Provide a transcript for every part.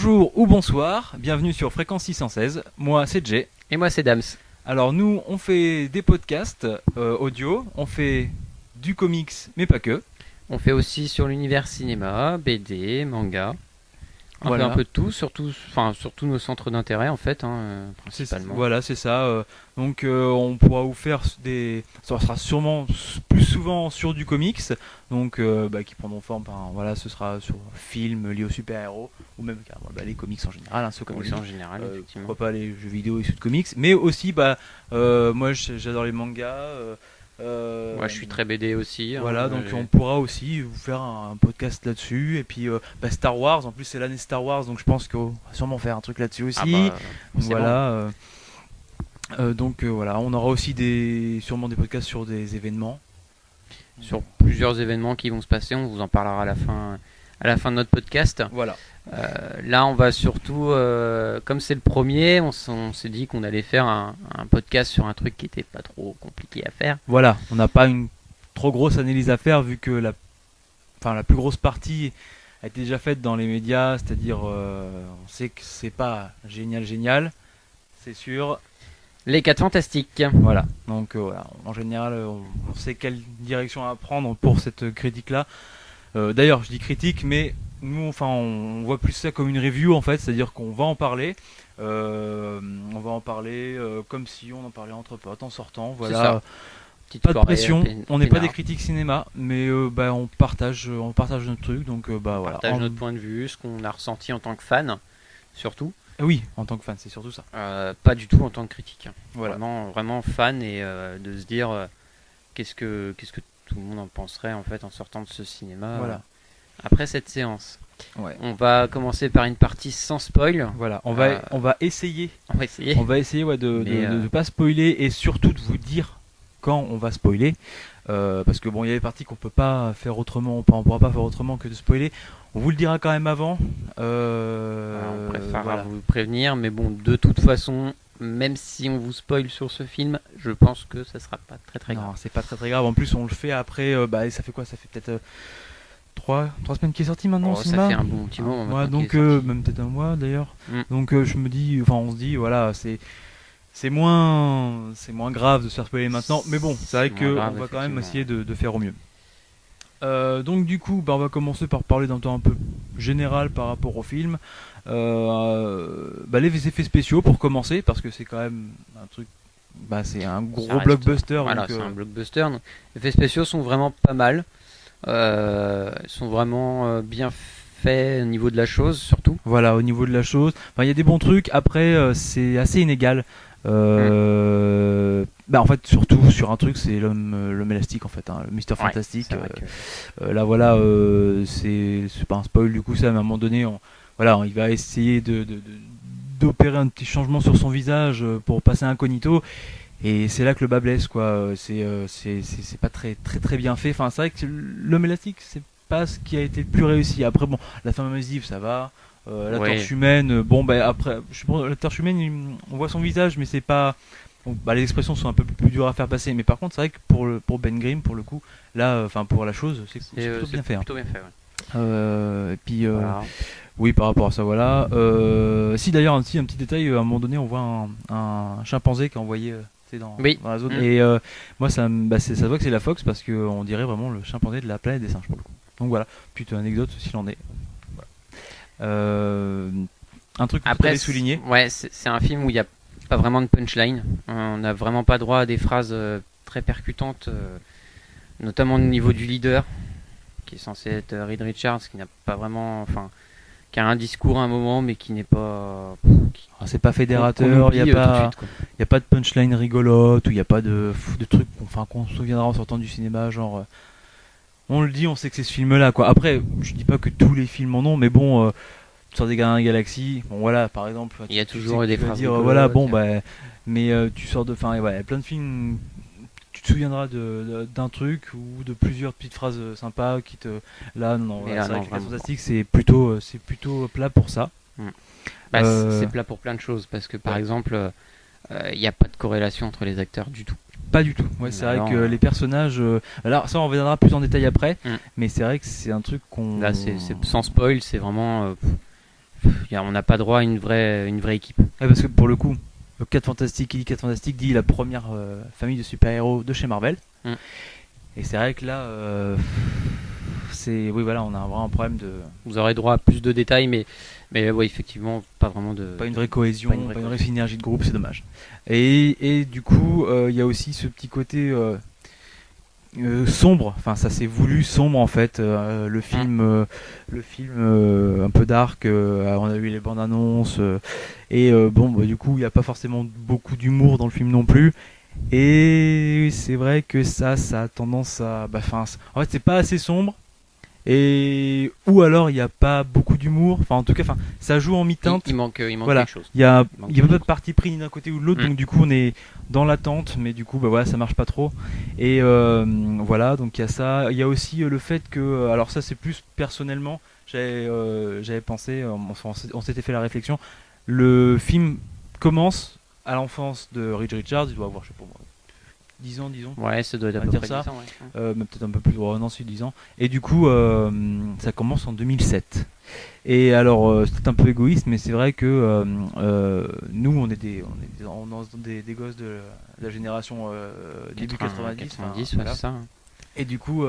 Bonjour ou bonsoir, bienvenue sur Fréquence 616, moi c'est Jay. Et moi c'est Dams. Alors nous on fait des podcasts audio, on fait du comics mais pas que. On fait aussi sur l'univers cinéma, BD, manga. On Voilà. fait un peu de tout, surtout nos centres d'intérêt en fait, principalement. Voilà, c'est ça. Donc on pourra vous faire ça sera sûrement plus souvent sur du comics, donc qui prendront forme. Voilà, ce sera sur films liés aux super-héros ou même carrément, les comics en général, ceux comme Comics en général, effectivement. pourquoi pas les jeux vidéo issus de comics, mais aussi moi j'adore les mangas. Moi je suis très BD aussi. Voilà, donc on pourra aussi vous faire un podcast là-dessus. Et puis Star Wars, en plus c'est l'année Star Wars, donc je pense qu'on va sûrement faire un truc là-dessus aussi. Voilà. Donc voilà, on aura aussi sûrement des podcasts sur des événements. Sur plusieurs événements qui vont se passer, on vous en parlera à la fin de notre podcast. Voilà. Là, on va surtout, comme c'est le premier, on s'est dit qu'on allait faire un podcast sur un truc qui était pas trop compliqué à faire. Voilà, on n'a pas une trop grosse analyse à faire vu que la plus grosse partie a été déjà faite dans les médias, c'est-à-dire on sait que c'est pas génial, c'est sûr. Les 4 Fantastiques. Voilà, donc voilà. En général, on sait quelle direction à prendre pour cette critique-là. D'ailleurs, je dis critique, mais nous, on voit plus ça comme une review en fait, c'est-à-dire qu'on va en parler. On va en parler comme si on en parlait entre potes en sortant. Voilà. Pas de pression. On n'est pas des critiques cinéma, mais on partage notre truc. Donc on voilà. partage notre point de vue, ce qu'on a ressenti en tant que fan, surtout. Oui, en tant que fan, c'est surtout ça. Pas du tout en tant que critique. Voilà. Vraiment fan et de se dire qu'est-ce que tout le monde en penserait en fait en sortant de ce cinéma. Voilà. Après cette séance. Ouais. On va commencer par une partie sans spoil. Voilà, on va essayer. On va essayer. De ne pas spoiler et surtout de vous dire quand on va spoiler. Parce que il y a des parties qu'on peut pas faire autrement, on pourra pas faire autrement que de spoiler. On vous le dira quand même avant. On préfère vous prévenir, mais bon, de toute façon, même si on vous spoil sur ce film, je pense que ça sera pas très grave. Non, c'est pas très grave. En plus, on le fait après. Ça fait quoi? Ça fait peut-être 3 semaines qu'il est sorti maintenant au cinéma. Ça fait un bon petit moment. Donc même peut-être un mois d'ailleurs. Donc on se dit voilà, c'est moins grave de se faire spoiler maintenant, mais bon, c'est vrai qu'on va quand même essayer de faire au mieux. Donc du coup, on va commencer par parler d'un temps un peu général par rapport au film. Les effets spéciaux pour commencer, parce que c'est quand même un truc, c'est un gros blockbuster. Voilà, c'est un blockbuster. Donc, les effets spéciaux sont vraiment pas mal. Sont vraiment bien faits au niveau de la chose, surtout. Voilà, au niveau de la chose. Il y a des bons trucs. Après, c'est assez inégal. En fait, surtout sur un truc, c'est l'homme élastique en fait, le Mister Fantastic. Là, voilà, c'est pas un spoil du coup, ça. Mais à un moment donné, il va essayer d'opérer un petit changement sur son visage pour passer incognito. Et c'est là que le bas blesse, quoi. C'est pas très bien fait. Enfin, c'est vrai que l'homme élastique, c'est pas ce qui a été le plus réussi. Après, la femme invisible, ça va. La torche humaine, après, je pense, la torche humaine, on voit son visage, mais c'est pas. Les expressions sont un peu plus dures à faire passer. Mais par contre, c'est vrai que pour Ben Grimm, pour le coup, là, pour la chose, c'est plutôt bien fait. Plutôt bien fait, ouais. Et puis, oui, par rapport à ça, voilà. Si d'ailleurs, un petit détail, à un moment donné, on voit un chimpanzé qui est envoyé. Dans la zone. Et moi ça se voit que c'est la Fox parce qu'on dirait vraiment le chimpanzé de la planète des singes pour le coup. Donc voilà, petite anecdote s'il en est. Voilà. Un truc que tu avais souligné. Ouais, c'est un film où il n'y a pas vraiment de punchline. On n'a vraiment pas droit à des phrases très percutantes, notamment au niveau du leader, qui est censé être Reed Richards, qui n'a pas vraiment, qui a un discours à un moment, mais qui n'est pas. C'est pas fédérateur, il n'y a pas de punchline rigolote, ou il n'y a pas de trucs qu'on se souviendra en sortant du cinéma, genre. On le dit, on sait que c'est ce film-là, quoi. Après, je dis pas que tous les films en ont, mais bon, tu sors des Gardiens de la Galaxie, voilà, par exemple. Il y a toujours des phrases. Mais tu sors de. il y a plein de films. Tu te souviendras d'un truc ou de plusieurs petites phrases sympas qui te. Là, non, c'est vrai que Fantastique, c'est plutôt plat pour ça. C'est plat pour plein de choses parce que par exemple, il n'y a pas de corrélation entre les acteurs du tout. Pas du tout. Ouais, c'est vrai que les personnages. Alors ça, on reviendra plus en détail après, mais c'est vrai que c'est un truc qu'on. Là, c'est sans spoil, c'est vraiment. on n'a pas droit à une vraie équipe. Ouais, parce que pour le coup, le 4 Fantastique, qui dit 4 Fantastique dit la première famille de super-héros de chez Marvel. Et c'est vrai que là, oui, voilà, on a vraiment un problème de. Vous aurez droit à plus de détails, mais ouais, effectivement, pas vraiment de. Pas une vraie cohésion, pas une vraie synergie de groupe, c'est dommage. Et du coup, il y a aussi ce petit côté sombre. Enfin, ça s'est voulu sombre en fait. Le film un peu dark. On a eu les bandes annonces. Bon, du coup, il n'y a pas forcément beaucoup d'humour dans le film non plus. Et c'est vrai que ça a tendance à. En fait, c'est pas assez sombre. Ou alors il n'y a pas beaucoup d'humour. Enfin, en tout cas, ça joue en mi-teinte. Il manque voilà. quelque chose. Il y a pas de parti pris ni d'un côté ou de l'autre. Donc du coup, on est dans l'attente, mais du coup, voilà, ça marche pas trop. Et voilà, donc il y a ça. Il y a aussi le fait que, alors ça, c'est plus personnellement. J'avais pensé, on s'était fait la réflexion. Le film commence à l'enfance de Reed Richards. Il doit avoir, je sais pas moi, 10 ans, disons. Ouais, ça doit être à peu près 10 ans, ouais. Mais peut-être un peu plus, non, c'est 10 ans. Et du coup, ça commence en 2007. Et alors, c'est peut-être un peu égoïste, mais c'est vrai que nous, on est des gosses de la génération début 90. 90, voilà. C'est ça. Et du coup,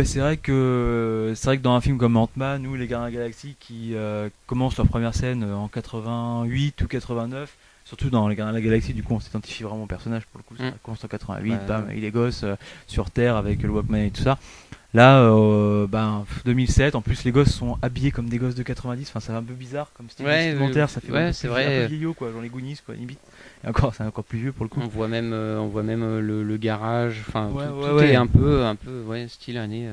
c'est vrai que dans un film comme Ant-Man, nous, les Gardiens de la Galaxie, qui commencent leur première scène en 88 ou 89. Surtout dans les Gardiens de la Galaxie, du coup, on s'identifie vraiment au personnage. Pour le coup, ça commence en 88, bam, il est gosse sur Terre avec le Walkman et tout ça. Là, 2007, en plus, les gosses sont habillés comme des gosses de 90. Enfin, c'est un peu bizarre comme style vestimentaire. Ça fait c'est vrai. Un peu vieillot, quoi, genre les Goonies, quoi, limite. Et encore, c'est encore plus vieux pour le coup. On voit même le garage. Enfin, tout est un peu, style années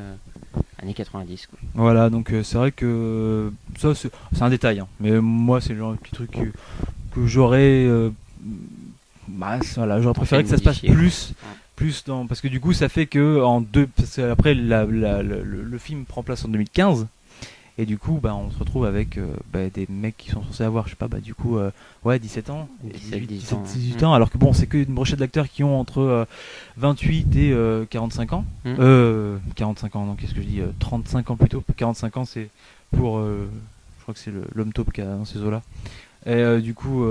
90, quoi. Voilà, donc c'est vrai que ça, c'est un détail, hein. Mais moi, c'est le genre de petit truc que j'aurais j'aurais préféré que ça se passe plus dans, parce que du coup ça fait que parce que après le film prend place en 2015 et du coup on se retrouve avec des mecs qui sont censés avoir, je sais pas, du coup 17 ans, 18 ans, alors que bon, c'est que une brochette d'acteurs qui ont entre 28 et 45 ans. 45 ans, non, qu'est-ce que je dis, 35 ans plutôt. 45 ans, c'est pour je crois que c'est l'homme taupe qui a dans ces eaux-là. Et du coup,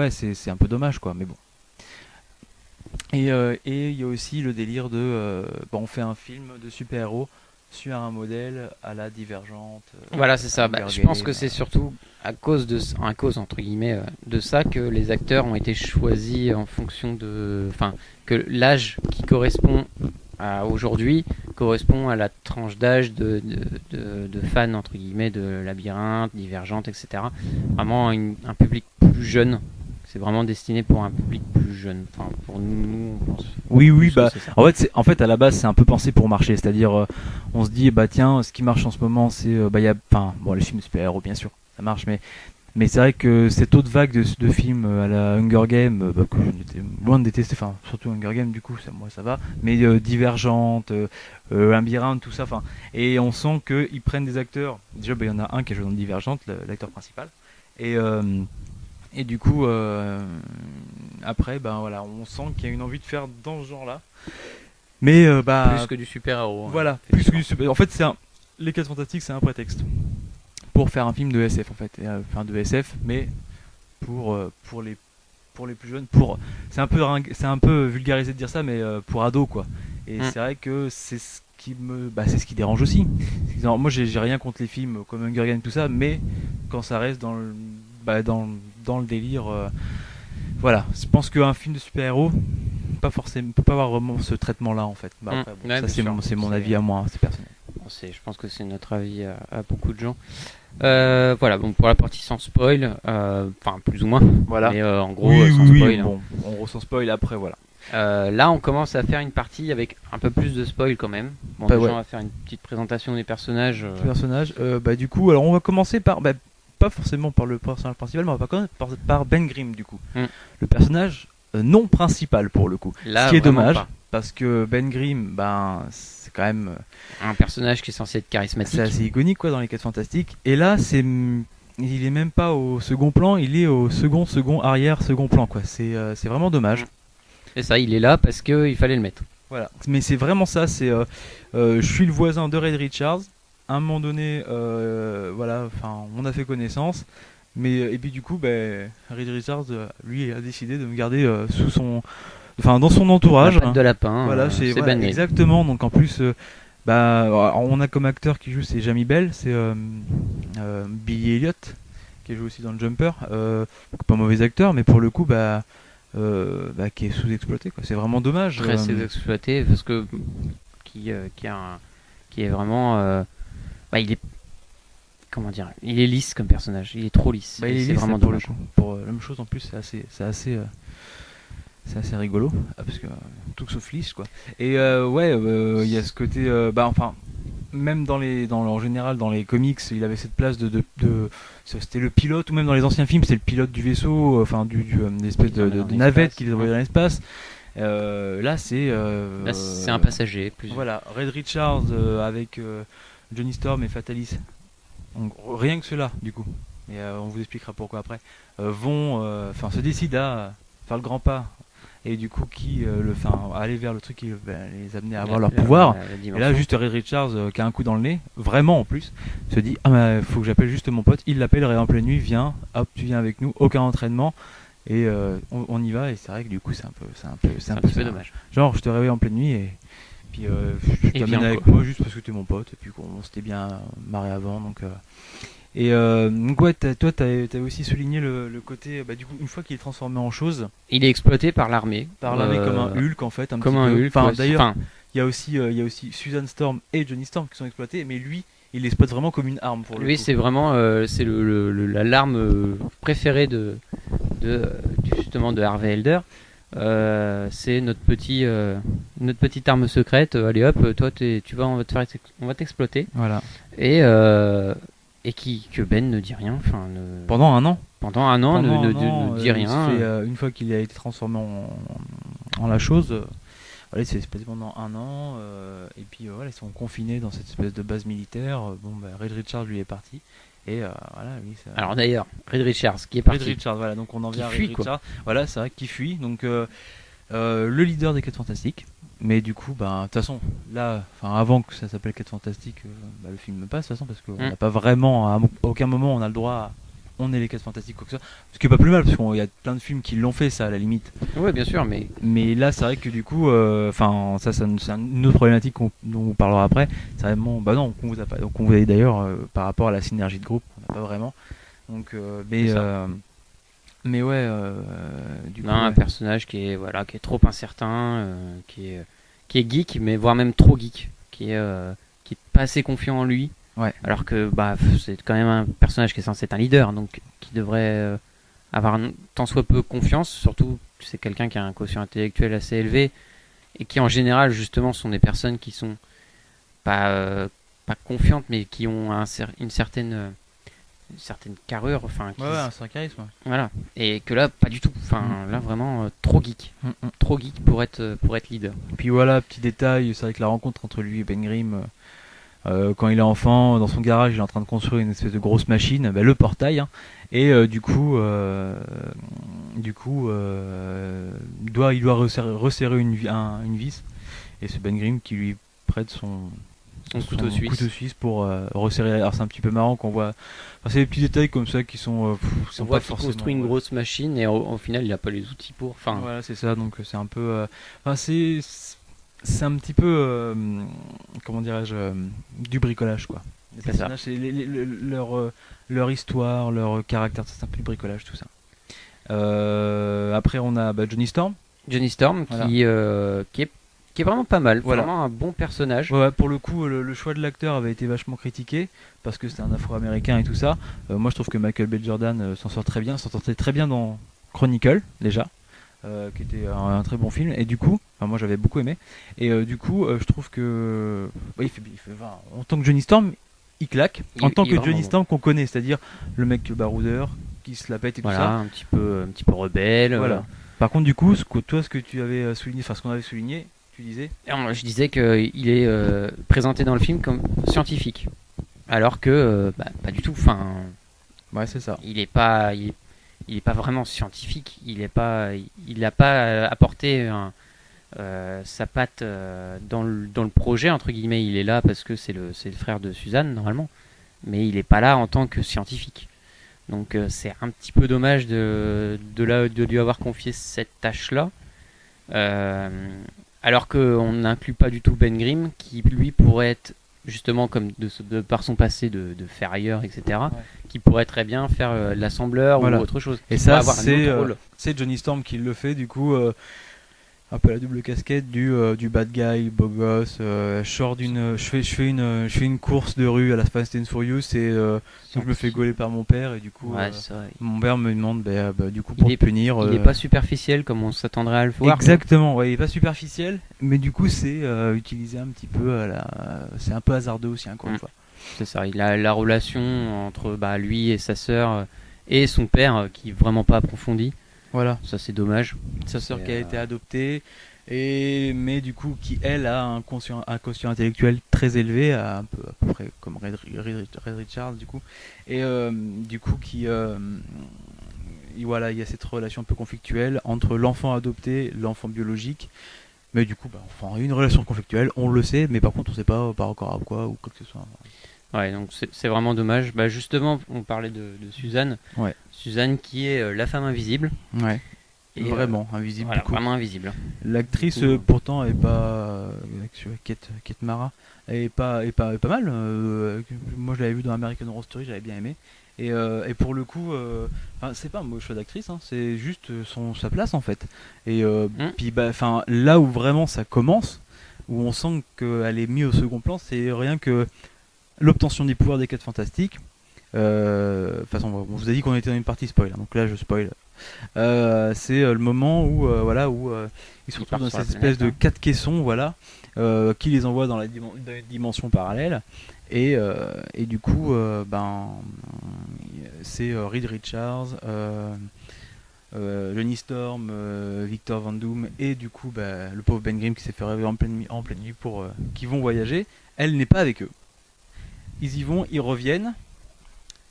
c'est un peu dommage, quoi, mais bon. Et il y a aussi le délire de on fait un film de super-héros sur un modèle à la Divergente. Voilà, c'est ça. Je pense que c'est surtout à cause entre guillemets de ça que les acteurs ont été choisis en fonction de, que l'âge qui correspond aujourd'hui correspond à la tranche d'âge de fans entre guillemets de Labyrinthe, Divergente, etc. Vraiment un public plus jeune. C'est vraiment destiné pour un public plus jeune. Enfin, pour nous, on pense. Oui, en fait, à la base, c'est un peu pensé pour marcher. C'est-à-dire, on se dit, tiens, ce qui marche en ce moment, c'est, les films de super-héros, bien sûr, ça marche, mais c'est vrai que cette autre vague de films à la Hunger Games, que j'étais loin de détester, enfin, surtout Hunger Games, du coup, moi, ça va, mais Divergente, Labyrinthe, tout ça, et on sent qu'ils prennent des acteurs. Déjà, il y en a un qui est joué dans Divergente, l'acteur principal, et du coup, après, on sent qu'il y a une envie de faire dans ce genre-là. Mais plus que du super-héros. Voilà, plus que du super. En fait, les 4 Fantastiques, c'est un prétexte pour faire un film de SF, en fait, de SF, mais pour les plus jeunes. C'est un peu vulgarisé de dire ça, mais pour ados, quoi. Et c'est vrai que c'est ce qui dérange aussi. Moi, j'ai rien contre les films comme Hunger Games, tout ça, mais quand ça reste dans le délire, voilà. Je pense qu'un film de super-héros, pas forcément, peut pas avoir vraiment ce traitement-là, en fait. Ça, c'est mon avis à moi, c'est personnel. Je pense que c'est notre avis à beaucoup de gens. Voilà, bon, pour la partie sans spoil, plus ou moins. Voilà. Mais en gros, sans spoil. Bon, sans spoil après, voilà. Là, on commence à faire une partie avec un peu plus de spoil quand même. Bon, on va faire une petite présentation des personnages. Du coup, alors on va commencer par, pas forcément par le personnage principal, mais on va commencer par Ben Grimm, du coup. Le personnage non principal, pour le coup. Là, ce qui est dommage, parce que Ben Grimm, c'est quand même un personnage qui est censé être charismatique. C'est assez iconique, quoi, dans les 4 Fantastiques. Et là, il est même pas au second plan, il est au second plan, quoi. C'est vraiment dommage. Et ça, il est là parce qu'il fallait le mettre. Voilà. Mais c'est vraiment ça. Je suis le voisin de Reed Richards, à un moment donné, voilà, enfin, on a fait connaissance. Mais et puis du coup, Reed Richards, lui, a décidé de me garder dans son entourage. La patte de lapin. Voilà, c'est voilà, Ben Grimm. exactement. Donc en plus, on a comme acteur qui joue, c'est Jamie Bell, c'est Billy Elliot qui joue aussi dans le Jumper. Pas mauvais acteur, mais pour le coup, qui est sous-exploité, quoi. C'est vraiment dommage. Très sous-exploité parce que qui est vraiment, il est, comment dire, il est lisse comme personnage, il est trop lisse. Il est c'est lisse, vraiment pour le dommage. coup. Pour la même chose en plus, c'est assez rigolo parce que tout sauf lisse, quoi. Et il y a ce côté, même en général dans les comics, il avait cette place c'était le pilote, ou même dans les anciens films, c'était le pilote du vaisseau, d'une espèce de navette qui les envoyait dans l'espace. Là, c'est un passager. Voilà, Reed Richards avec Johnny Storm et Fatalis. Donc, rien que cela, du coup. Et on vous expliquera pourquoi après. Se décident à faire le grand pas. Et du coup, aller vers le truc qui les amener à avoir leur pouvoir. Et là, juste Reed Richards, qui a un coup dans le nez, vraiment en plus, se dit faut que j'appelle juste mon pote. Il l'appelle, réveille en pleine nuit, viens, hop, tu viens avec nous, aucun entraînement. Et on y va. Et c'est vrai que du coup, c'est un peu dommage. Genre, je te réveille en pleine nuit et puis je t'amène avec moi juste parce que t'es mon pote. Et puis on s'était bien marré avant. Donc toi t'avais aussi souligné le côté, du coup, une fois qu'il est transformé en chose, il est exploité par l'armée comme un Hulk en fait, comme un Hulk. D'ailleurs, il y a aussi Susan Storm et Johnny Storm qui sont exploités, mais lui il l'exploite vraiment comme une arme pour lui. C'est vraiment c'est l'arme préférée justement de Harvey Elder. C'est notre petite arme secrète. Allez hop, toi on va t'exploiter. Voilà. Et que Ben ne dit rien. Pendant un an. Ne dit rien. Une fois qu'il a été transformé en la chose, c'est passé pendant un an. Et puis ils sont confinés dans cette espèce de base militaire. Reed Richards lui est parti. Et voilà, lui, ça... Alors d'ailleurs, Reed Richards qui est parti. Reed Richards, voilà, donc on en vient à Reed Richards. Voilà, c'est vrai qu'il fuit. Donc le leader des 4 Fantastiques. Mais du coup, de toute façon, là, avant que ça s'appelle 4 Fantastiques, le film me passe de toute façon, parce qu'on n'a pas vraiment, à aucun moment, on a le droit on est les 4 Fantastiques, quoi que ce soit. Ce qui est pas plus mal, parce qu'il y a plein de films qui l'ont fait, ça, à la limite. Oui, bien sûr, mais là, c'est vrai que du coup, c'est une autre problématique dont on parlera après. C'est vraiment, non, qu'on vous a pas. Donc, on vous a d'ailleurs, par rapport à la synergie de groupe, on n'a pas vraiment. Donc, mais ouais, du coup. Un personnage qui est trop incertain, qui est geek, mais voire même trop geek, qui est pas assez confiant en lui. Ouais. Alors que c'est quand même un personnage qui est censé être un leader, donc qui devrait avoir tant soit peu confiance, surtout que c'est quelqu'un qui a un quotient intellectuel assez élevé et qui en général justement sont des personnes qui sont pas confiantes, mais qui ont une certaine carrure, un certain charisme. Voilà, et que là pas du tout. Là vraiment trop geek, trop geek pour être leader. Et puis voilà, petit détail, c'est vrai que la rencontre entre lui et Ben Grimm. Quand il est enfant, dans son garage, il est en train de construire une espèce de grosse machine, le portail, hein, et du coup, il doit resserrer une vis, et c'est Ben Grimm qui lui prête son couteau suisse pour resserrer. Alors c'est un petit peu marrant qu'on voit. C'est des petits détails comme ça qui sont. On voit qu'il construit une grosse machine et au final il n'a pas les outils pour. Voilà, c'est ça. Donc c'est un peu. C'est un petit peu, comment dirais-je, du bricolage, quoi. Les personnages, c'est leur histoire, leur caractère, c'est un peu du bricolage, tout ça. Après, on a Johnny Storm. Voilà. Qui est vraiment pas mal, vraiment un bon personnage. Ouais, pour le coup, le choix de l'acteur avait été vachement critiqué, parce que c'était un Afro-Américain et tout ça. Moi, je trouve que Michael B. Jordan s'entendait très bien dans Chronicle, déjà. Qui était un très bon film, et du coup moi j'avais beaucoup aimé, et du coup je trouve que en tant que Johnny Storm il claque, en tant que Johnny Storm qu'on connaît, c'est-à-dire le mec baroudeur qui se la pète et tout ça, un petit peu rebelle. Voilà. Par contre du coup ce que tu avais souligné, ce qu'on avait souligné, tu disais, je disais qu'il est présenté dans le film comme scientifique, alors que pas du tout. Ouais, c'est ça. Il est pas vraiment scientifique. Il n'a pas apporté sa patte dans le projet, entre guillemets. Il est là parce que c'est le frère de Suzanne, normalement. Mais il n'est pas là en tant que scientifique. Donc c'est un petit peu dommage de lui avoir confié cette tâche-là. Alors qu'on n'inclut pas du tout Ben Grimm, qui lui pourrait être, justement, comme par son passé de ferrailleur, etc., qui pourrait très bien faire l'assembleur ou autre chose. Et ça, c'est Johnny Storm qui le fait, du coup, un peu la double casquette du bad guy, beau gosse. Je fais une course de rue à la Fast and Furious et donc je me fais gauler par mon père et du coup mon père me demande du coup pour le punir. Il n'est pas superficiel comme on s'attendrait à le voir. Exactement, ouais, il est pas superficiel, mais du coup c'est utilisé un petit peu c'est un peu hasardeux aussi encore une fois. C'est ça, il a la relation entre lui et sa sœur et son père qui est vraiment pas approfondie. Voilà. Ça c'est dommage. Sa sœur qui a été adoptée, mais du coup qui elle a un quotient intellectuel très élevé, à peu près comme Red Richards du coup, et du coup voilà, il y a cette relation un peu conflictuelle entre l'enfant adopté, l'enfant biologique, mais du coup une relation conflictuelle, on le sait, mais par contre on sait pas par rapport à quoi ou quoi que ce soit. Ouais, donc c'est vraiment dommage. Justement, on parlait de Suzanne. Ouais. Suzanne qui est la femme invisible. Ouais. Et vraiment invisible. Voilà, vraiment invisible. L'actrice pourtant est pas Kate Mara, est pas mal. Moi je l'avais vu dans American Horror Story, j'avais bien aimé. Et pour le coup, c'est pas un mauvais choix d'actrice, hein, c'est juste sa place en fait. Et puis là où vraiment ça commence, où on sent qu'elle est mise au second plan, c'est rien que l'obtention des pouvoirs des 4 Fantastiques. On vous a dit qu'on était dans une partie spoil, hein, donc là je spoil. C'est le moment où ils se retrouvent dans cette espèce de 4 caissons, qui les envoie dans des dimensions parallèles. Et du coup, c'est Reed Richards, Johnny Storm, Victor Van Doom et du coup le pauvre Ben Grimm qui s'est fait réveiller en pleine nuit qui vont voyager. Elle n'est pas avec eux. Ils y vont, ils reviennent,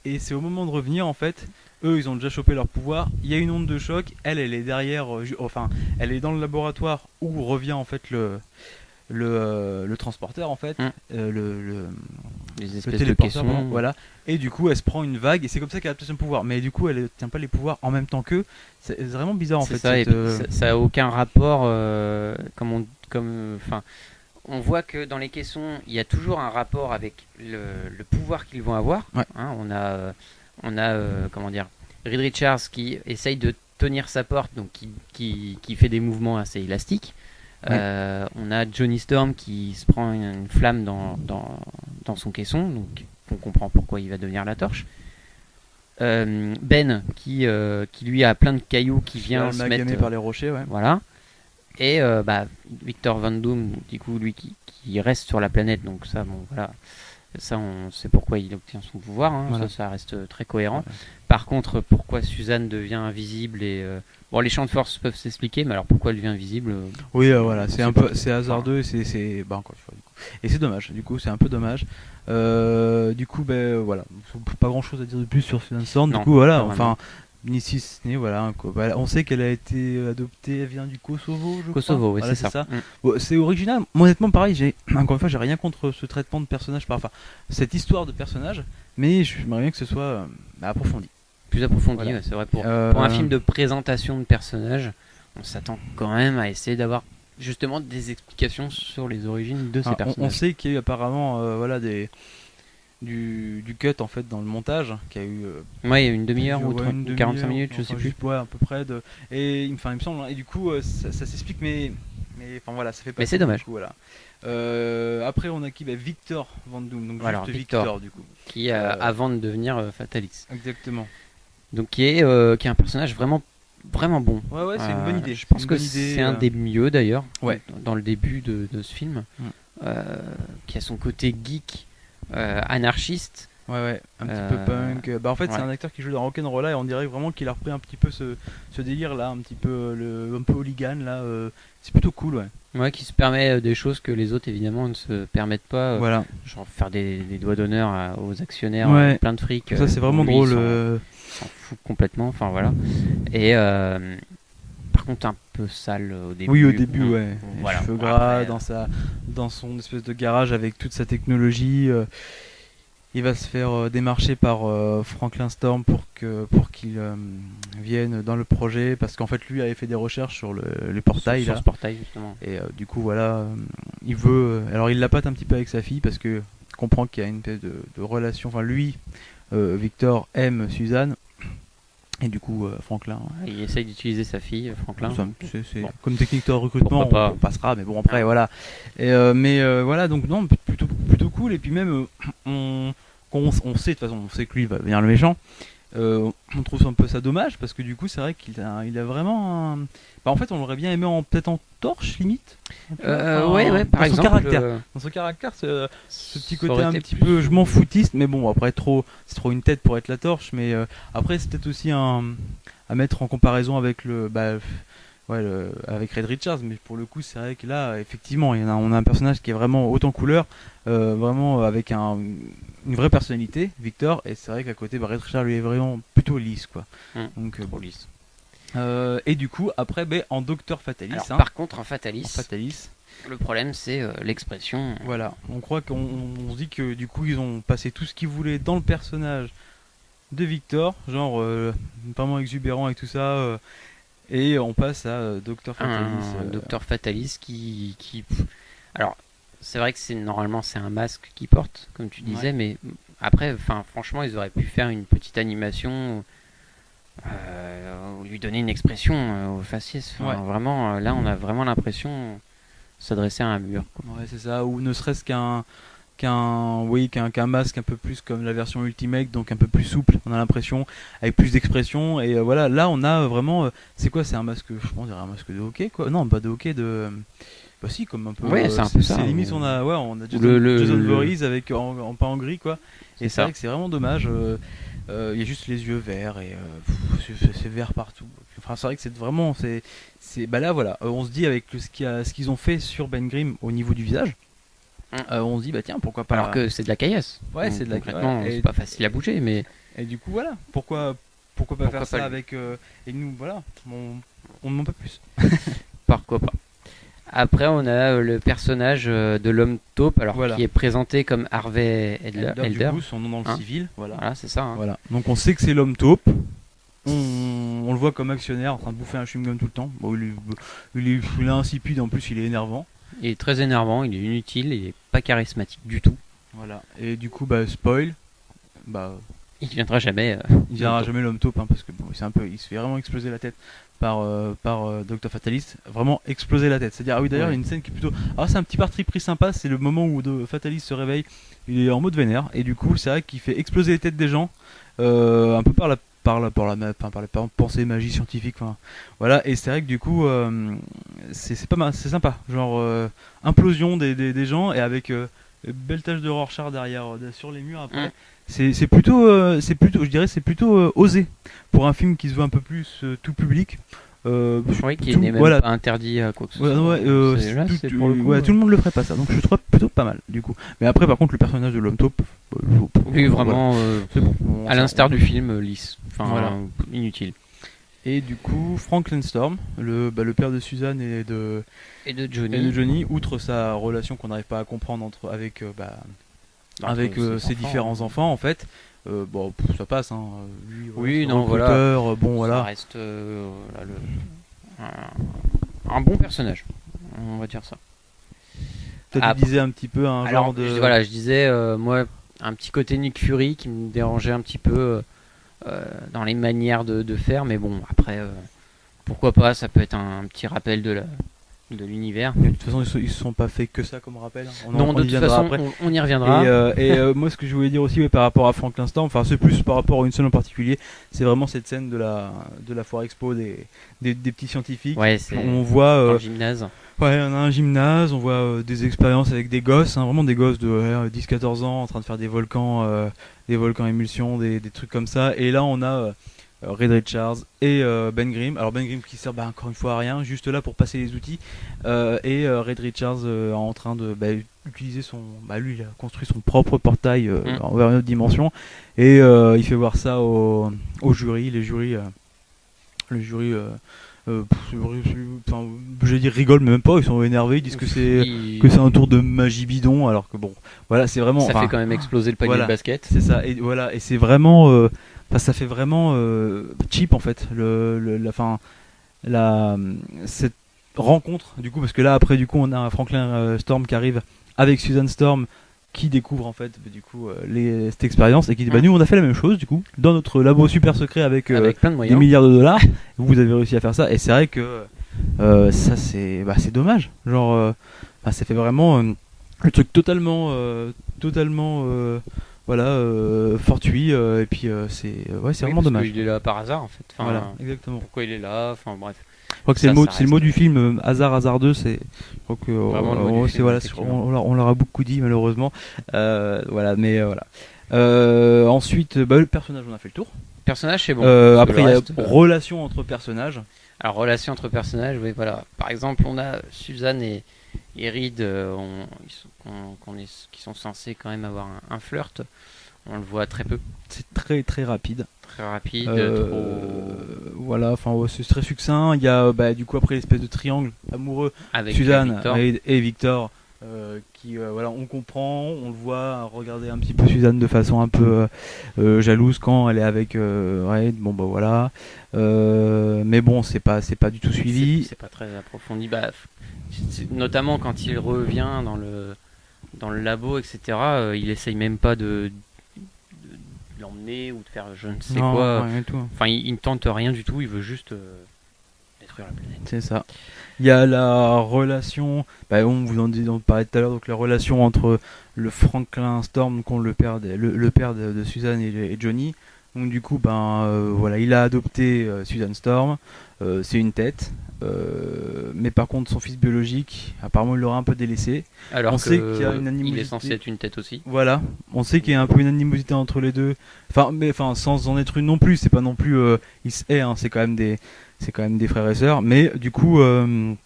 et c'est au moment de revenir en fait, eux ils ont déjà chopé leur pouvoir, il y a une onde de choc, elle est derrière, elle est dans le laboratoire où revient en fait le transporteur en fait, les espèces de caissons, voilà, et du coup elle se prend une vague et c'est comme ça qu'elle a son pouvoir, mais du coup elle tient pas les pouvoirs en même temps qu'eux, c'est vraiment bizarre en fait. Ça a aucun rapport, on voit que dans les caissons, il y a toujours un rapport avec le pouvoir qu'ils vont avoir. Ouais. Hein, on a Reed Richards qui essaye de tenir sa porte, donc qui fait des mouvements assez élastiques. Ouais. On a Johnny Storm qui se prend une flamme dans son caisson, donc on comprend pourquoi il va devenir la torche. Ben qui lui a plein de cailloux qui vient se mettre par les rochers, ouais. Voilà. Et Victor Van Doom, du coup, lui qui reste sur la planète, donc ça, ça on sait pourquoi il obtient son pouvoir, hein, voilà. ça reste très cohérent. Voilà. Par contre, pourquoi Suzanne devient invisible et les champs de force peuvent s'expliquer, mais alors pourquoi elle devient invisible Oui, voilà, c'est hasardeux, et encore une fois, du coup. Et c'est dommage, du coup, c'est un peu dommage. Du coup, voilà, pas grand chose à dire de plus sur Suzanne Storm. Du coup, voilà, on sait qu'elle a été adoptée, elle vient du Kosovo, je crois. Oui, voilà, c'est ça. Bon, c'est original. Moi, honnêtement, pareil, encore une fois, j'ai rien contre ce traitement de personnage, cette histoire de personnage, mais j'aimerais bien que ce soit approfondi. Plus approfondi, voilà. C'est vrai. Pour un film de présentation de personnages, on s'attend quand même à essayer d'avoir justement des explications sur les origines de ces personnages. On sait qu'il y a eu apparemment du cut en fait dans le montage qui a eu il y a une demi-heure ou 45 minutes, je sais plus. À peu près il me semble, et du coup ça s'explique, mais voilà, ça fait pas. Mais c'est dommage. Coup, voilà. Après on a qui Victor Van Doom, donc voilà, juste Victor du coup, qui avant de devenir Fatalis. Exactement. Donc qui est un personnage vraiment bon. Ouais, c'est une bonne idée. Je pense que c'est un des mieux d'ailleurs. Ouais. Dans le début de ce film, qui a son côté geek. Anarchiste, un petit peu punk. En fait, c'est un acteur qui joue dans Rock'n'Rolla et on dirait vraiment qu'il a repris un petit peu ce délire là, un petit peu un peu hooligan là. C'est plutôt cool, ouais, qui se permet des choses que les autres évidemment ne se permettent pas. Voilà. Genre faire des doigts d'honneur aux actionnaires, plein de fric. Ça c'est vraiment drôle. S'en fout complètement. Enfin voilà. Et par contre un peu sale au début. Oui, au début, ouais. Voilà. Les cheveux gras, Après, dans son espèce de garage avec toute sa technologie. Il va se faire démarcher par Franklin Storm pour qu'il vienne dans le projet, parce qu'en fait lui avait fait des recherches sur le portail sur là. ce portail justement. Et du coup voilà, il veut. Alors il la patte un petit peu avec sa fille parce que comprend qu'il y a une espèce de relation. Enfin lui, Victor aime Suzanne. Et du coup, Franklin. Il essaye d'utiliser sa fille, Franklin. C'est Bon. comme technique de recrutement, on passera, mais bon après voilà. Et, voilà, donc non, plutôt cool. Et puis même, on sait de toute façon, on sait que lui va venir le méchant. On trouve un peu ça dommage parce que du coup, c'est vrai qu'il a vraiment. Bah, en fait, on l'aurait bien aimé peut-être en torche limite. Ouais, par exemple. Dans son caractère, ce petit côté un petit peu je m'en foutiste, mais bon, après c'est trop une tête pour être la torche, mais après c'est peut-être aussi à mettre en comparaison avec avec Red Richards, mais pour le coup c'est vrai que là effectivement on a un personnage qui est vraiment haut en couleur, vraiment avec une vraie personnalité, Victor, et c'est vrai qu'à côté Red Richards lui est vraiment plutôt lisse quoi. Donc trop lisse. Et du coup après en Docteur Fatalis. Alors, par contre en Fatalis. Le problème c'est l'expression. Voilà, on croit qu'on se dit que du coup ils ont passé tout ce qu'ils voulaient dans le personnage de Victor, genre vraiment exubérant et tout ça, et on passe à Docteur Fatalis. Docteur Fatalis qui... Alors c'est vrai que normalement c'est un masque qu'il porte, comme tu disais, mais après, franchement ils auraient pu faire une petite animation. Lui donner une expression au faciès. Vraiment, là, on a vraiment l'impression de s'adresser à un mur. Quoi. Ouais, c'est ça. Ou ne serait-ce qu'un masque un peu plus comme la version Ultimate, donc un peu plus souple. On a l'impression avec plus d'expression. Et voilà, là, on a vraiment. C'est quoi? C'est un masque. Je pense dirait un masque de hockey, quoi. Non, pas de hockey, de. Bah si, comme un peu. Ouais, c'est un peu ça. C'est limite, on a Jason Voorhees avec en peint en gris, quoi. Et c'est vrai que c'est vraiment dommage. Il y a juste les yeux verts et c'est vert partout. Enfin, c'est vrai que c'est vraiment bah là voilà, on se dit avec ce qu'ils ont fait sur Ben Grimm au niveau du visage, on se dit bah tiens pourquoi pas. Alors que c'est de la caillasse. Ouais, c'est de la caillasse. C'est pas facile à bouger, mais. Et du coup voilà, pourquoi pas faire ça avec et nous voilà, on ne demande pas plus. Pourquoi pas. Après, on a le personnage de l'homme taupe, qui est présenté comme Harvey Elder. Du coup, son nom dans le civil. Voilà, c'est ça. Voilà. Donc on sait que c'est l'homme taupe. On le voit comme actionnaire en train de bouffer un chewing-gum tout le temps. Bon, il est insipide, en plus il est énervant. Il est très énervant, il est inutile, il est pas charismatique du tout. Voilà. Et du coup, spoil. Il viendra jamais. Il viendra jamais l'homme taupe, parce que il se fait vraiment exploser la tête par Dr Fatalis, vraiment exploser la tête. C'est-à-dire, d'ailleurs, il y a une scène qui est plutôt. C'est un petit parti pris sympa, c'est le moment où Fatalis se réveille, il est en mode vénère, et du coup, c'est vrai qu'il fait exploser les têtes des gens, un peu par la pensée magie scientifique. Voilà, et c'est vrai que du coup, c'est pas mal, c'est sympa. Genre, implosion des gens, et avec belle tache de Rorschach derrière, sur les murs après. C'est plutôt, je dirais, c'est plutôt osé pour un film qui se veut un peu plus tout public. Qui n'est même pas interdit à quoi que ce soit. Tout le monde le ferait pas ça, donc je trouve plutôt pas mal du coup. Mais après, par contre, le personnage de l'homme taupe, lui vraiment, c'est bon. À l'instar du film, lisse, inutile. Et du coup, Franklin Storm, le père de Suzanne et de Johnny, outre sa relation qu'on n'arrive pas à comprendre avec ses différents enfants en fait, ça passe. Lui, ça reste un bon personnage, on va dire ça. Toi, tu disais un petit peu genre de. Je disais moi un petit côté Nick Fury qui me dérangeait un petit peu dans les manières de faire, mais bon après pourquoi pas, ça peut être un petit rappel de l'univers. Mais de toute façon, ils se sont pas fait que ça comme rappel. De toute façon, on y reviendra. Et moi, ce que je voulais dire aussi par rapport à Franklin Storm, c'est plus par rapport à une scène en particulier, c'est vraiment cette scène de la foire expo des petits scientifiques. Ouais, on voit dans le gymnase. Ouais, on a un gymnase, on voit des expériences avec des gosses, vraiment des gosses de 10-14 ans en train de faire des volcans émulsion, des trucs comme ça. Et là, on a Red Richards et Ben Grimm. Alors Ben Grimm qui sert encore une fois à rien, juste là pour passer les outils, et Red Richards en train de utiliser lui il a construit son propre portail vers une autre dimension, et il fait voir ça au jury, le jury Enfin, je vais dire rigolent mais même pas, ils sont énervés, ils disent que c'est un tour de magie bidon, alors que bon, voilà, c'est vraiment. Ça fait quand même exploser le panier de basket. C'est ça, et voilà, et c'est vraiment, ça fait vraiment cheap en fait, cette rencontre du coup, parce que là après du coup on a Franklin Storm qui arrive avec Susan Storm, qui découvre en fait du coup cette expérience et qui dit bah nous on a fait la même chose du coup dans notre labo super secret avec plein de des milliards de dollars. Vous avez réussi à faire ça, et c'est vrai que ça c'est dommage, genre ça fait vraiment le truc totalement fortuit, et puis c'est vraiment dommage. Il est là par hasard en fait. Enfin, voilà, exactement. Pourquoi il est là, enfin bref. Je crois que c'est le mot du film, hasardeux, c'est. Je crois que on leur a beaucoup dit malheureusement. Voilà, mais voilà. Ensuite, le personnage, on a fait le tour. Personnage, c'est bon. Après, il y a relation entre personnages. Alors, relation entre personnages, oui, voilà. Par exemple, on a Suzanne et Reed, qui sont censés quand même avoir un flirt. On le voit très peu. C'est très très rapide. Très rapide, voilà, enfin c'est très succinct. Il y a du coup après l'espèce de triangle amoureux avec Suzanne et Victor, qui voilà, on comprend, on le voit regarder un petit peu Suzanne de façon un peu jalouse quand elle est avec Reid. Bon bah voilà, mais bon c'est pas du tout suivi. C'est pas très approfondi. Notamment quand il revient dans le labo, etc. Il essaye même pas de l'emmener ou de faire je ne sais quoi. Enfin, il ne tente rien du tout, il veut juste détruire la planète. C'est ça. Il y a la relation, on vous en parlait tout à l'heure, donc la relation entre le Franklin Storm, le père de Suzanne et Johnny. Donc du coup, voilà, il a adopté Susan Storm, c'est une tête, mais par contre son fils biologique, apparemment il l'aura un peu délaissé. Alors on sait qu'il y a une animosité. Il est censé être une tête aussi. Voilà, on sait qu'il y a un peu une animosité entre les deux. Enfin, sans en être une non plus, c'est pas non plus ils se haïssent, hein, c'est quand même des frères et sœurs. Mais du coup, voilà,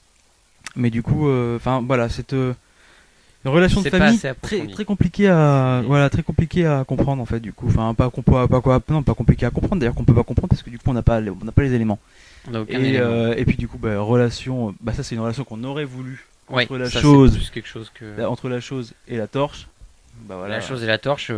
cette relation de famille très compliquée très compliquée à comprendre en fait, du coup, pas compliqué à comprendre d'ailleurs, qu'on peut pas comprendre parce que du coup on n'a pas les éléments. Et puis du coup relation, ça c'est une relation qu'on aurait voulu entre la chose, entre la chose et la torche. La chose et la torche,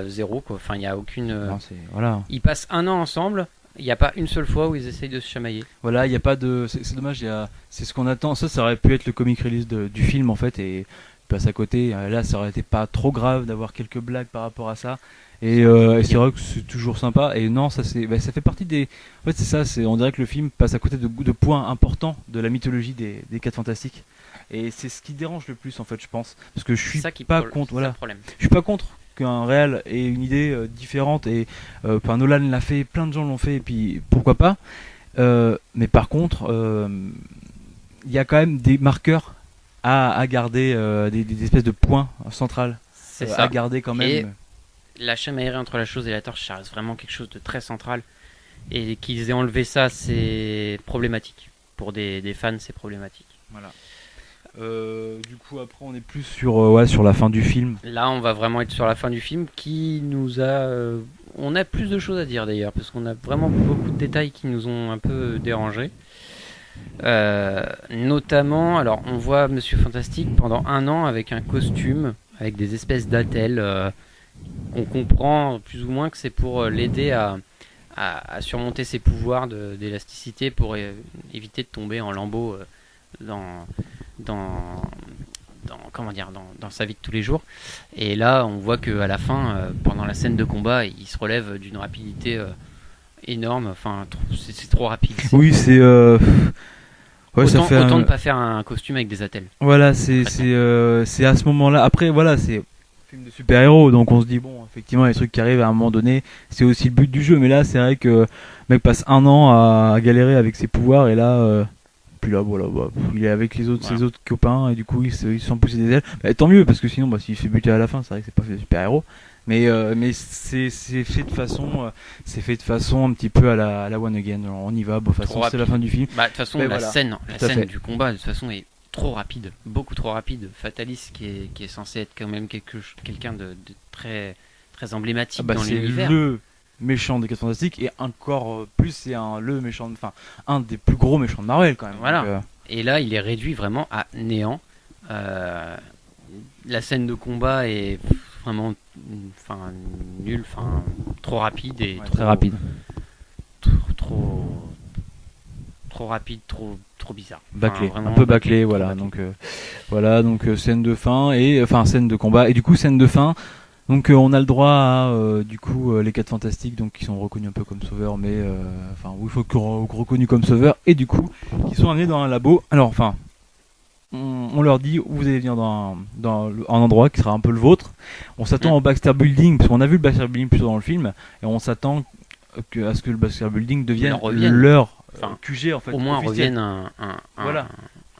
zéro quoi. Enfin il y a aucune. Voilà. Ils passent un an ensemble. Il n'y a pas une seule fois où ils essayent de se chamailler. Voilà, il y a pas de. C'est dommage. C'est ce qu'on attend. Ça aurait pu être le comic release du film en fait, et passe à côté. Là, ça aurait été pas trop grave d'avoir quelques blagues par rapport à ça. Et c'est vrai que c'est toujours sympa. Et non, ça fait partie des. En fait, c'est ça. On dirait que le film passe à côté de points importants de la mythologie des 4 Fantastiques. Et c'est ce qui dérange le plus en fait, je pense, parce que je suis pas contre. Voilà. Je suis pas contre qu'un réal ait une idée différente, et Nolan l'a fait, plein de gens l'ont fait, et puis pourquoi pas. Mais par contre, il y a quand même des marqueurs à garder, des espèces de points centrales à garder quand même. Et la chamaillerie entre la chose et la torche, ça reste vraiment quelque chose de très central, et qu'ils aient enlevé ça, c'est problématique. Pour des fans, c'est problématique. Voilà. Du coup après on est plus sur la fin du film. Là on va vraiment être sur la fin du film, qui nous a on a plus de choses à dire d'ailleurs, parce qu'on a vraiment beaucoup de détails qui nous ont un peu dérangés, notamment alors on voit Monsieur Fantastique pendant un an avec un costume avec des espèces d'attelles, on comprend plus ou moins que c'est pour l'aider à surmonter ses pouvoirs d'élasticité, pour éviter de tomber en lambeaux dans sa vie de tous les jours. Et là on voit qu'à la fin, pendant la scène de combat, il se relève d'une rapidité énorme. Enfin c'est trop rapide. Oui, c'est autant ne pas faire un costume avec des attelles. Voilà, c'est à ce moment-là. Après voilà, c'est un film de super-héros, donc on se dit bon, effectivement les trucs qui arrivent à un moment donné, c'est aussi le but du jeu. Mais là c'est vrai que le mec passe un an à galérer avec ses pouvoirs, et là puis là voilà, il est avec ses autres copains, et du coup il se sent pousser des ailes. Tant mieux, parce que sinon s'il se fait buter à la fin, c'est vrai que c'est pas fait de super-héros. Mais c'est fait de façon un petit peu à la One Again. Alors, on y va, de toute façon c'est la fin du film. De toute façon la scène du combat de toute façon est trop rapide, beaucoup trop rapide. Fatalis qui est censé être quand même quelqu'un de très très emblématique dans l'univers. méchant des 4 Fantastiques et encore plus c'est le méchant, enfin un des plus gros méchants de Marvel quand même. Voilà. Donc, et là il est réduit vraiment à néant. La scène de combat est vraiment nulle, trop rapide et très rapide. Trop rapide, trop bizarre. Bâclé, un peu bâclé, voilà. Donc scène de fin et scène de combat et du coup scène de fin. Donc on a le droit à du coup les 4 Fantastiques, donc qui sont reconnus un peu comme sauveurs, mais il faut reconnus comme sauveurs et du coup qui sont amenés dans un labo. Alors on leur dit vous allez venir dans un endroit qui sera un peu le vôtre. On s'attend au Baxter Building parce qu'on a vu le Baxter Building plus tôt dans le film et on s'attend à ce que le Baxter Building devienne leur QG en fait. Au moins officiel. revienne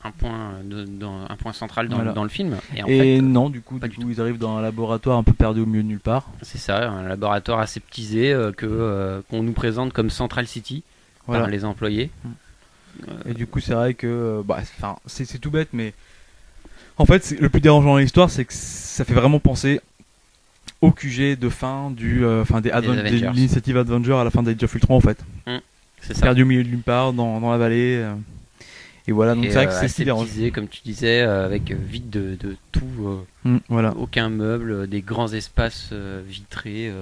un point central dans le film. Et, en fait, non, du coup, ils arrivent dans un laboratoire un peu perdu au milieu de nulle part. C'est ça, un laboratoire aseptisé qu'on nous présente comme Central City par les employés. Et du coup, c'est vrai que c'est tout bête, mais en fait, le plus dérangeant dans l'histoire, c'est que ça fait vraiment penser au QG de fin de l'initiative Avenger à la fin d'Age of Ultron en fait. C'est ça. Perdu au milieu de nulle part dans la vallée. Et voilà, donc c'est vrai que c'est aseptisé, comme tu disais, avec vide de tout. Aucun meuble, des grands espaces vitrés.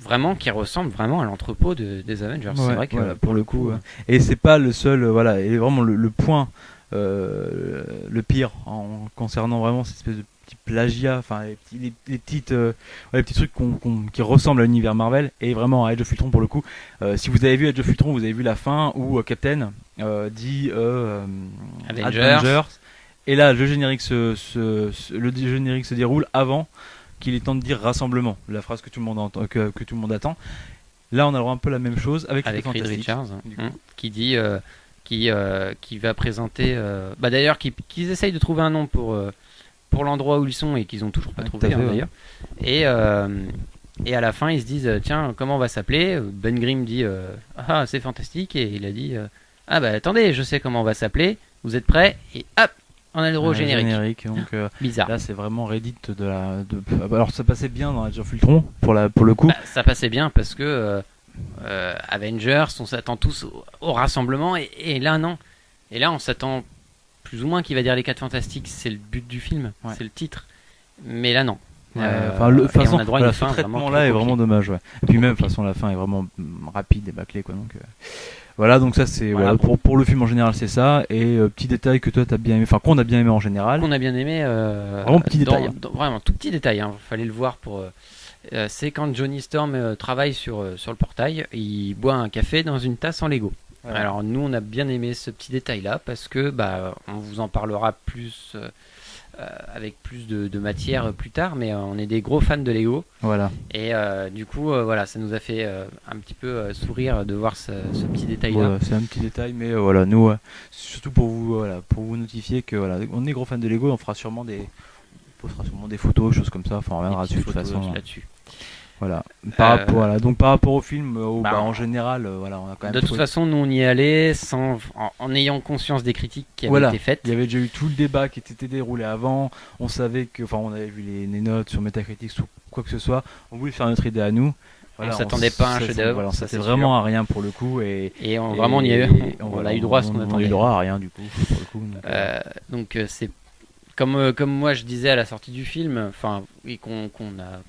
Vraiment qui ressemble vraiment à l'entrepôt des Avengers. C'est vrai que pour le coup. Et c'est pas le seul. Et vraiment le point, le pire concernant vraiment cette espèce de petit plagiat, les petits trucs qui ressemblent à l'univers Marvel et vraiment à Age of Ultron pour le coup. Si vous avez vu Age of Ultron, vous avez vu la fin où Captain dit Avengers. Et là, le générique se déroule avant qu'il est temps de dire rassemblement, la phrase que tout le monde attend. Là, on a un peu la même chose avec Reed Richards, qui dit qui va présenter. D'ailleurs, qu'ils essayent de trouver un nom pour l'endroit où ils sont et qu'ils ont toujours pas trouvé d'ailleurs. Et à la fin, ils se disent tiens, comment on va s'appeler? Ben Grimm dit c'est fantastique, et il a dit attendez, je sais comment on va s'appeler. Vous êtes prêts? Et hop, on a le droit au générique. Donc, bizarre. Là, c'est vraiment Reddit alors, ça passait bien dans Age of Ultron pour le coup. Ça passait bien parce que Avengers, on s'attend tous au rassemblement et là non. Et là, on s'attend plus ou moins qu'il va dire les 4 Fantastiques, c'est le but du film, c'est le titre. Mais là non. Ce traitement-là est vraiment dommage. Et puis même, de toute façon, la fin est vraiment rapide et bâclée, quoi. Donc donc ça c'est pour le film en général, c'est ça. Et petit détail que toi t'as bien aimé, qu'on a bien aimé en général. Qu'on a bien aimé. Vraiment petit détail. Vraiment tout petit détail. Fallait le voir pour. C'est quand Johnny Storm travaille sur le portail, il boit un café dans une tasse en Lego. Voilà. Alors nous on a bien aimé ce petit détail là parce que on vous en parlera plus avec plus de matière plus tard, mais on est des gros fans de Lego. Voilà. Et du coup ça nous a fait un petit peu sourire de voir ce petit détail là. C'est un petit détail, mais nous surtout pour vous notifier que on est gros fans de Lego, on fera sûrement des photos, choses comme ça, on reviendra dessus de toute façon là-dessus. Voilà. Donc par rapport au film, en général, on a quand même. De toute façon, nous on y allait en ayant conscience des critiques qui avaient été faites. Il y avait déjà eu tout le débat qui était déroulé avant. On savait on avait vu les notes sur Metacritic ou quoi que ce soit. On voulait faire notre idée à nous. On s'attendait pas à un chef-d'œuvre. C'était vraiment à rien pour le coup. On y a eu. On a eu droit à ce qu'on attendait. On a eu droit à rien du coup pour le coup. Donc c'est. Comme moi je disais à la sortie du film, et qu'on a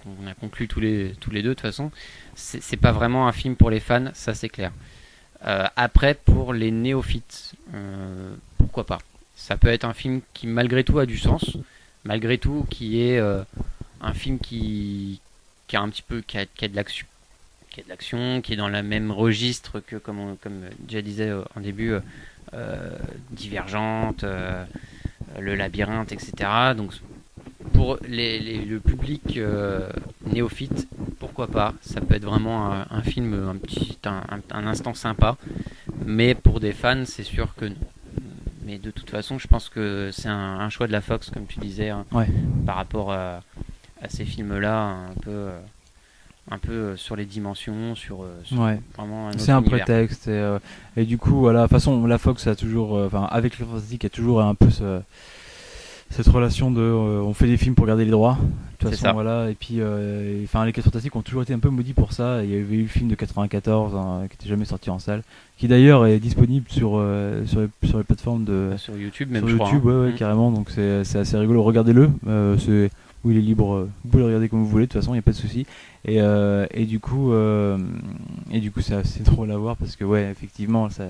conclu tous les deux de toute façon, c'est pas vraiment un film pour les fans, ça c'est clair. Après, pour les néophytes, pourquoi pas. Ça peut être un film qui malgré tout a du sens, malgré tout qui est un film qui a un petit peu qui a de l'action, qui est dans le même registre que comme déjà disait en début, Divergente. Le labyrinthe, etc. Donc pour le public néophyte, pourquoi pas. Ça peut être vraiment un film, un instant sympa. Mais pour des fans, c'est sûr que non. Mais de toute façon, je pense que c'est un choix de la Fox, comme tu disais, par rapport à ces films-là, un peu sur les dimensions, sur vraiment un autre c'est un univers. prétexte et du coup de toute façon la Fox a toujours avec les Fantastiques il y a toujours un peu cette relation de on fait des films pour garder les droits. De toute C'est façon, ça. voilà. Et puis, les 4 Fantastiques ont toujours été un peu maudits pour ça. Il y avait eu le film de 94 qui n'était jamais sorti en salle, qui d'ailleurs est disponible sur les plateformes de Sur YouTube, même sur je YouTube, crois. ouais, carrément. Donc c'est assez rigolo. Regardez-le. Il est libre. Vous pouvez le regarder comme vous voulez. De toute façon, il n'y a pas de souci. Et du coup, c'est assez drôle à voir parce que ouais, effectivement, ça,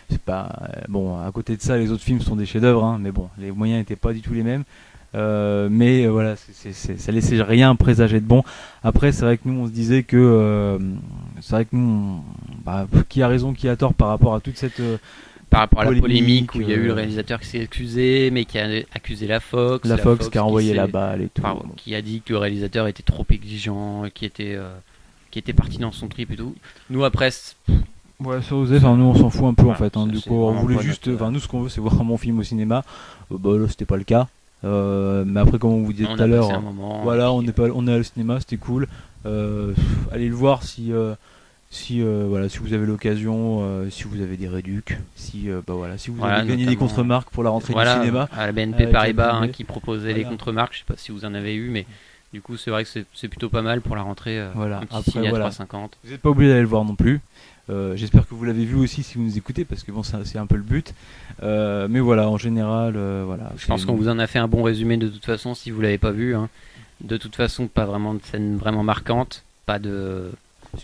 c'est pas bon. À côté de ça, les autres films sont des chefs-d'œuvre, hein, mais bon, les moyens n'étaient pas du tout les mêmes. Voilà, ça laissait rien présager de bon. Après, c'est vrai que nous, on se disait que c'est vrai que nous, qui a raison, qui a tort par rapport à toute cette Par rapport à la polémique où il y a eu le euh, réalisateur qui s'est excusé, mais qui a accusé la Fox. la Fox qui a envoyé s'est- la balle et tout. enfin, qui a dit que le réalisateur était trop exigeant, qui était parti dans son trip et tout. Nous après, Ouais, ça osait, enfin nous on s'en fout un peu en Voilà, fait, hein. ça, Du c'est coup on vraiment voulait pas juste, notre- enfin nous ce qu'on veut c'est voir un bon film au cinéma. Bah là c'était pas le cas. Mais après comme on vous disait on tout à a l'heure, passé un moment. voilà, et puis, on est allé au cinéma, c'était cool. Allez le voir voilà, si vous avez l'occasion, si vous avez des réducs, si si vous Voilà, avez gagné des notamment, contre-marques pour la rentrée voilà, du cinéma. à la BNP avec Paribas MPB. qui proposait les Voilà. contre-marques. Je sais pas si vous en avez eu, mais du coup c'est vrai que c'est plutôt pas mal pour la rentrée. Voilà. Un petit Après, signe à voilà. 3,50. Vous n'êtes pas obligé d'aller le voir non plus. J'espère que vous l'avez vu aussi si vous nous écoutez parce que bon c'est un peu le but. Mais voilà, en général, voilà. Je pense qu'on vous en a fait un bon résumé de toute façon si vous l'avez pas vu. Hein. De toute façon, pas vraiment de scène vraiment marquante, pas de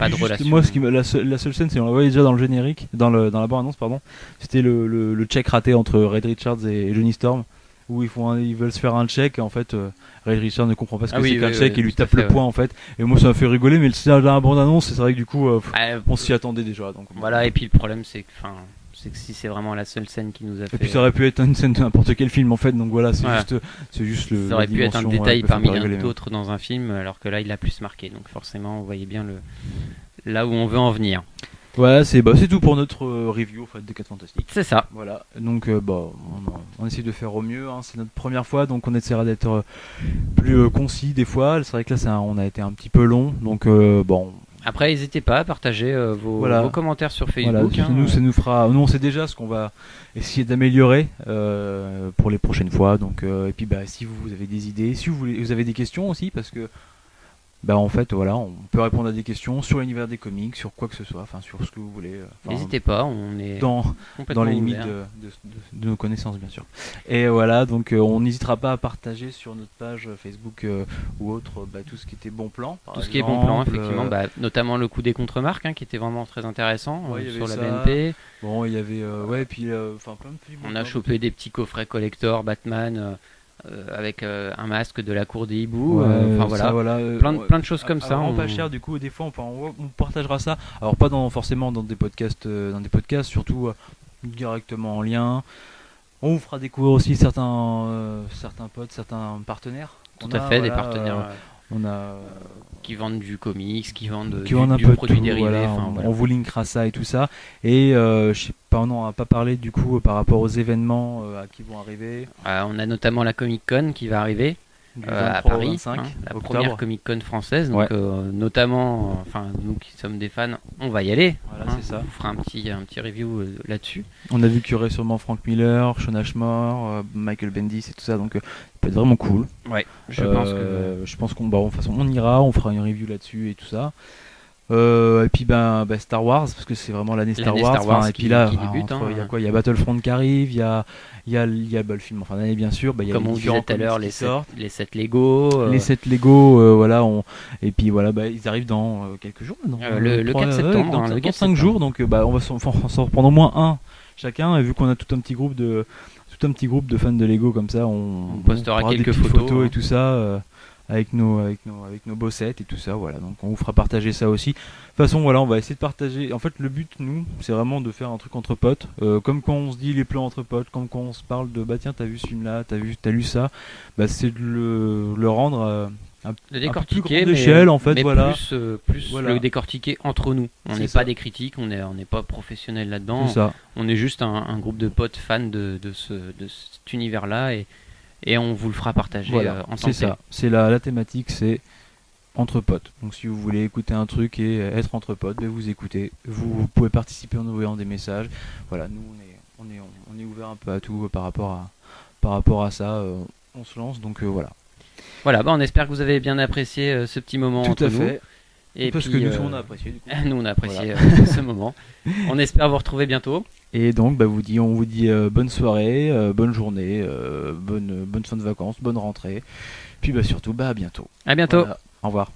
Juste, relation. moi, la seule scène, c'est on la voyait déjà dans le générique, dans la bande-annonce, pardon. C'était le check raté entre Red Richards et Johnny Storm, où ils veulent se faire un check, et en fait, Red Richards ne comprend pas ce que c'est qu'un check, et lui tout à tape le fait, poing, en fait. Et moi, ça m'a fait rigoler, mais dans la bande-annonce, c'est vrai que du coup, on s'y attendait déjà. Donc, Voilà, et puis le problème c'est que si c'est vraiment la seule scène qui nous a fait. Et puis ça aurait pu être une scène de n'importe quel film, en fait. Donc voilà, c'est juste le. Ça aurait pu être un détail peut parmi faire rigoler, d'autres dans un film, alors que là il a plus marqué. Donc forcément, vous voyez bien là où on veut en venir. Voilà, c'est tout pour notre review, en fait, des 4 Fantastiques. C'est ça. Voilà, donc on essaie de faire au mieux, hein. C'est notre première fois, donc on essaiera d'être plus concis des fois. C'est vrai que là on a été un petit peu long, donc Après, n'hésitez pas à partager vos commentaires sur Facebook. voilà, nous on sait déjà ce qu'on va essayer d'améliorer pour les prochaines fois. Donc et puis si vous avez des idées, si vous avez des questions aussi, parce que en fait voilà, on peut répondre à des questions sur l'univers des comics, sur quoi que ce soit, enfin sur ce que vous voulez. N'hésitez pas, on est dans complètement les limites ouvert. de nos connaissances bien sûr. Et voilà, donc on n'hésitera pas à partager sur notre page Facebook ou autre tout ce qui était bon plan. Tout ce qui est bon plan, effectivement, notamment le coup des contre-marques qui était vraiment très intéressant sur la BNP. Bon, il y avait puis plein de films. On a chopé des petits coffrets collector Batman avec un masque de la cour des hiboux. Plein de choses comme ça. Vraiment pas cher, du coup des fois on partagera ça. Alors pas forcément dans des podcasts, surtout directement en lien. On vous fera découvrir aussi certains potes, certains partenaires. Tout à fait, des partenaires on a qui vendent du comics, qui vendent un du peu produit tout, dérivé. voilà, on vous linkera ça et tout ça. Et je sais pas, on n'a pas parlé du coup par rapport aux événements qui vont arriver. On a notamment la Comic Con qui va arriver à 23 Paris, 25 la octobre. première Comic Con française. Donc notamment, nous qui sommes des fans, on va y aller. Voilà, c'est ça. On fera un petit review là-dessus. On a vu qu'il y aurait sûrement Frank Miller, Sean Ashmore, Michael Bendis et tout ça, donc ça peut être vraiment cool. Ouais, je pense qu'on de toute façon on ira, on fera une review là-dessus et tout ça. Et puis Star Wars, parce que c'est vraiment l'année Star Wars. Et puis là, il y a quoi? Il y a Battlefront qui arrive, il y a le film en fin d'année bien sûr. Il y a comme on disait tout à l'heure, les sets Lego. Les sets Lego, voilà. Et puis voilà, ils arrivent dans quelques jours maintenant. Le 4 septembre. Dans 5 jours, donc on va s'en reprendre au moins un chacun. Et vu qu'on a tout un petit groupe de fans de Lego comme ça, on postera quelques photos et tout ça. Avec nos beaux sets et tout ça, voilà. Donc on vous fera partager ça aussi. De toute façon, voilà, on va essayer de partager. En fait, le but, nous, c'est vraiment de faire un truc entre potes. Comme quand on se dit les plans entre potes, comme quand on se parle de tiens, t'as vu ce film-là, t'as lu ça. C'est de le rendre un peu plus grande échelle, en fait, mais voilà. Plus le décortiquer entre nous. On n'est pas des critiques, on n'est pas professionnels là-dedans. C'est ça. On est juste un groupe de potes fans de cet univers-là et on vous le fera partager en tant que c'est ça. C'est la thématique, c'est entre potes. Donc si vous voulez écouter un truc et être entre potes, vous écoutez. Vous pouvez participer en envoyant des messages. Voilà, nous on est ouvert un peu à tout par rapport à ça. On se lance, donc voilà. Voilà, on espère que vous avez bien apprécié ce petit moment Tout entre à nous. fait. Et parce puis, que nous, on a apprécié. Du coup. Nous, on a apprécié ce moment. On espère vous retrouver bientôt. Et donc, on vous dit bonne soirée, bonne journée, bonne fin de vacances, bonne rentrée. Puis surtout, à bientôt. À bientôt. Voilà. Au revoir.